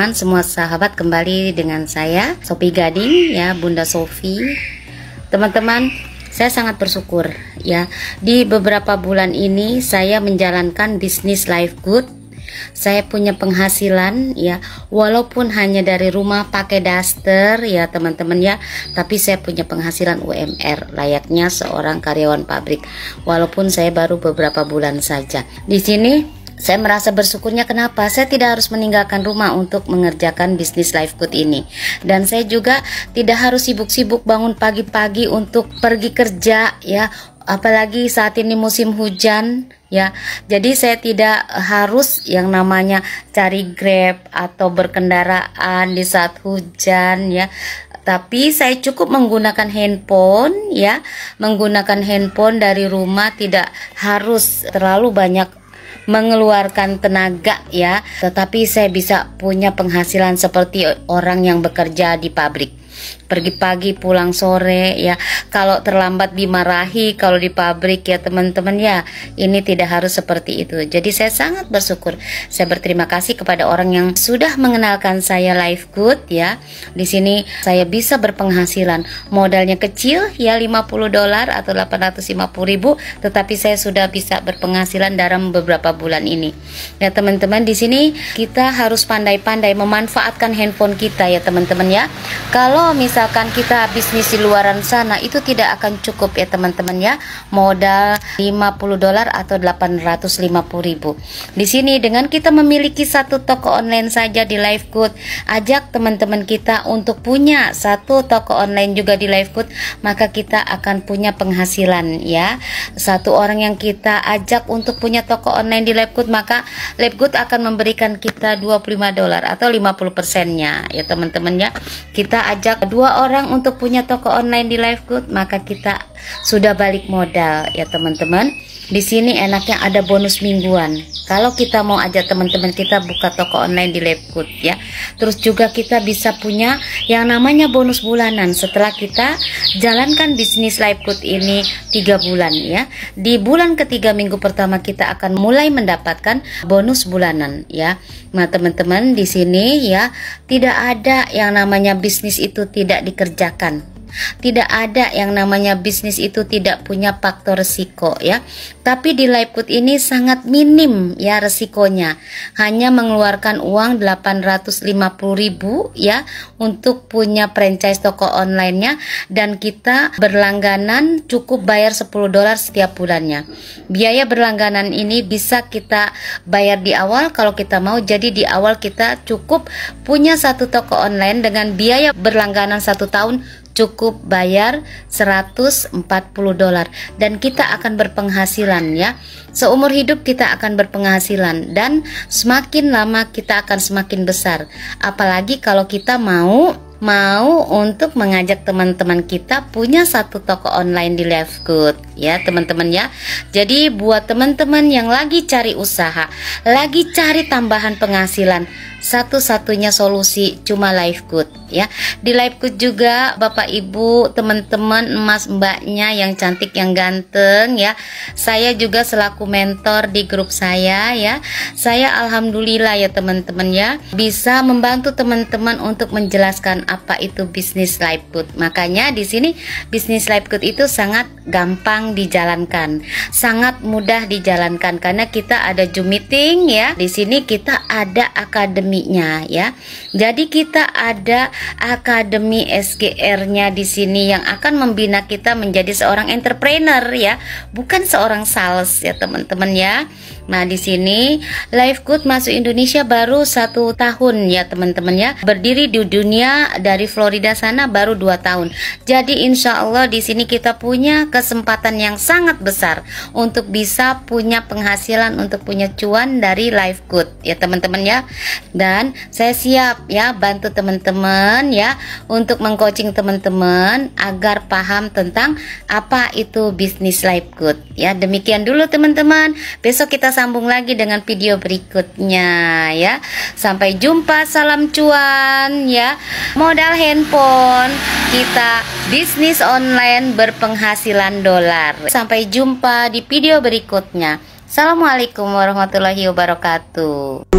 teman-teman, semua sahabat, kembali dengan saya Sophie Gading ya, Bunda Sophie. Teman-teman, saya sangat bersyukur ya, di beberapa bulan ini saya menjalankan bisnis Life Good. Saya punya penghasilan ya, walaupun hanya dari rumah pakai daster ya teman-teman ya, tapi saya punya penghasilan UMR layaknya seorang karyawan pabrik, walaupun saya baru beberapa bulan saja. Di sini saya merasa bersyukurnya, kenapa? Saya tidak harus meninggalkan rumah untuk mengerjakan bisnis Life Good ini. Dan saya juga tidak harus sibuk-sibuk bangun pagi-pagi untuk pergi kerja ya, apalagi saat ini musim hujan ya. Jadi saya tidak harus yang namanya cari Grab atau berkendaraan di saat hujan ya. Tapi saya cukup menggunakan handphone ya, menggunakan handphone dari rumah, tidak harus terlalu banyak mengeluarkan tenaga ya, tetapi saya bisa punya penghasilan seperti orang yang bekerja di pabrik, pergi pagi pulang sore ya. Kalau terlambat dimarahi kalau di pabrik ya teman-teman ya. Ini tidak harus seperti itu. Jadi saya sangat bersyukur, saya berterima kasih kepada orang yang sudah mengenalkan saya Life Good ya. Di sini saya bisa berpenghasilan, modalnya kecil ya, $50 atau 850.000, tetapi saya sudah bisa berpenghasilan dalam beberapa bulan ini ya teman-teman. Di sini kita harus pandai-pandai memanfaatkan handphone kita ya teman-teman ya. Kalau misalkan kita bisnis di luaran sana, itu tidak akan cukup ya teman-teman ya, modal $50 atau 850.000. Di sini dengan kita memiliki satu toko online saja di Life Good, ajak teman-teman kita untuk punya satu toko online juga di Life Good, maka kita akan punya penghasilan ya. Satu orang yang kita ajak untuk punya toko online di Life Good, maka Life Good akan memberikan kita $25 atau 50%-nya ya teman-teman ya. Kita ajak 2 orang untuk punya toko online di Life Good, maka kita sudah balik modal ya teman-teman. Di sini enaknya ada bonus mingguan. Kalau kita mau ajak teman-teman kita buka toko online di Life Good ya. Terus juga kita bisa punya yang namanya bonus bulanan setelah kita jalankan bisnis Life Good ini 3 bulan ya. Di bulan ketiga minggu pertama kita akan mulai mendapatkan bonus bulanan ya. Nah teman-teman, di sini ya tidak ada yang namanya bisnis itu tidak dikerjakan. Tidak ada yang namanya bisnis itu tidak punya faktor resiko ya. Tapi di Life Good ini sangat minim ya resikonya. Hanya mengeluarkan uang 850.000 ya untuk punya franchise toko online-nya, dan kita berlangganan cukup bayar $10 setiap bulannya. Biaya berlangganan ini bisa kita bayar di awal kalau kita mau. Jadi di awal kita cukup punya satu toko online dengan biaya berlangganan 1 tahun, cukup bayar $140 dan kita akan berpenghasilan ya. Seumur hidup kita akan berpenghasilan, dan semakin lama kita akan semakin besar. Apalagi kalau kita mau untuk mengajak teman-teman kita punya satu toko online di Life Good ya teman-teman ya. Jadi buat teman-teman yang lagi cari usaha, lagi cari tambahan penghasilan, satu-satunya solusi cuma Life Good ya. Di Life Good juga Bapak Ibu, teman-teman, emas mbaknya yang cantik yang ganteng ya, saya juga selaku mentor di grup saya ya. Saya alhamdulillah ya teman-teman ya, bisa membantu teman-teman untuk menjelaskan apa itu bisnis Life Good. Makanya di sini bisnis Life Good itu sangat gampang dijalankan, sangat mudah dijalankan, karena kita ada Zoom meeting ya. Di sini kita ada akademinya ya. Jadi kita ada akademi SGR-nya di sini yang akan membina kita menjadi seorang entrepreneur ya, bukan seorang sales ya teman-teman ya. Nah di sini Life Good masuk Indonesia baru 1 tahun ya teman-teman ya. Berdiri di dunia dari Florida sana baru 2 tahun. Jadi insya Allah di sini kita punya kesempatan yang sangat besar untuk bisa punya penghasilan, untuk punya cuan dari Life Good ya teman-teman ya. Dan saya siap ya bantu teman-teman ya untuk mengcoaching teman-teman agar paham tentang apa itu bisnis Life Good ya. Demikian dulu teman-teman. Besok kita sambung lagi dengan video berikutnya ya. Sampai jumpa, salam cuan ya. Modal handphone, kita bisnis online berpenghasilan dolar. Sampai jumpa di video berikutnya. Assalamualaikum warahmatullahi wabarakatuh.